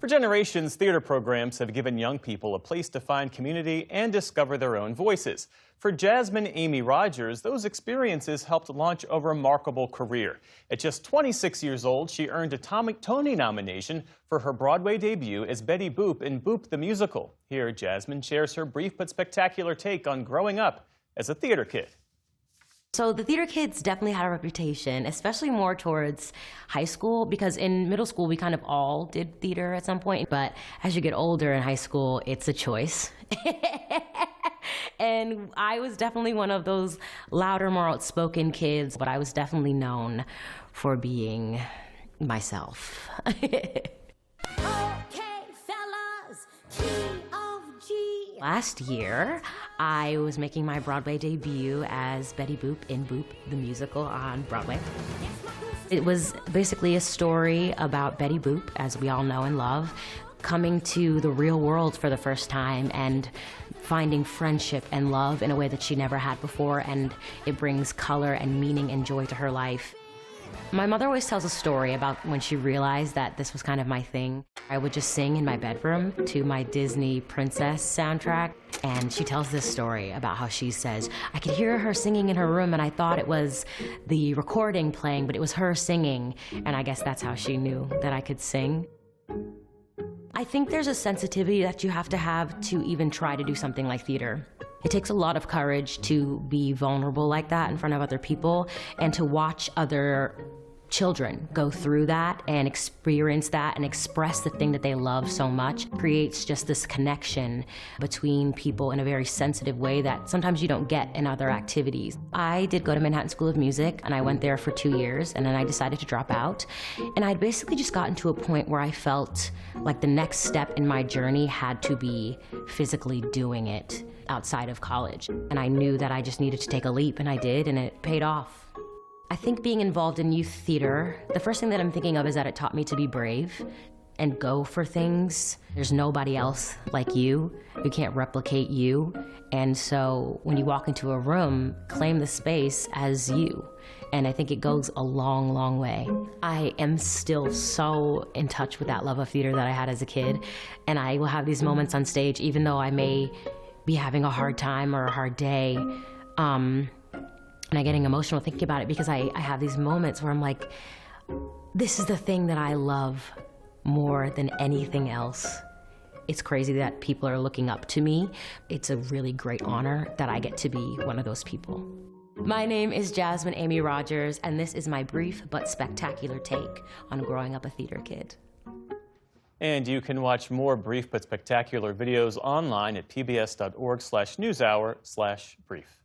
For generations, theater programs have given young people a place to find community and discover their own voices. For Jasmine Amy Rogers, those experiences helped launch a remarkable career. At just 26 years old, she earned a Tony nomination for her Broadway debut as Betty Boop in Boop the Musical. Here, Jasmine shares her brief but spectacular take on growing up as a theater kid. So the theater kids definitely had a reputation, especially more towards high school, because in middle school we kind of all did theater at some point. But as you get older in high school, it's a choice. And I was definitely one of those louder, more outspoken kids, but I was definitely known for being myself. Last year, I was making my Broadway debut as Betty Boop in Boop the Musical on Broadway. It was basically a story about Betty Boop, as we all know and love, coming to the real world for the first time and finding friendship and love in a way that she never had before, and it brings color and meaning and joy to her life. My mother always tells a story about when she realized that this was kind of my thing. I would just sing in my bedroom to my Disney Princess soundtrack, and she tells this story about how she says, I could hear her singing in her room and I thought it was the recording playing, but it was her singing, and I guess that's how she knew that I could sing. I think there's a sensitivity that you have to even try to do something like theater. It takes a lot of courage to be vulnerable like that in front of other people and to watch other children go through that and experience that and express the thing that they love so much. Creates just this connection between people in a very sensitive way that sometimes you don't get in other activities. I did go to Manhattan School of Music, and I went there for 2 years, and then I decided to drop out. And I'd basically just gotten to a point where I felt like the next step in my journey had to be physically doing it outside of college. And I knew that I just needed to take a leap, and I did, and it paid off. I think being involved in youth theater, the first thing that I'm thinking of is that it taught me to be brave and go for things. There's nobody else like you who can't replicate you. And so when you walk into a room, claim the space as you. And I think it goes a long, long way. I am still so in touch with that love of theater that I had as a kid. And I will have these moments on stage, even though I may be having a hard time or a hard day, and I'm getting emotional thinking about it, because I have these moments where I'm like, this is the thing that I love more than anything else. It's crazy that people are looking up to me. It's a really great honor that I get to be one of those people. My name is Jasmine Amy Rogers, and this is my brief but spectacular take on growing up a theater kid. And you can watch more brief but spectacular videos online at pbs.org/newshour/brief.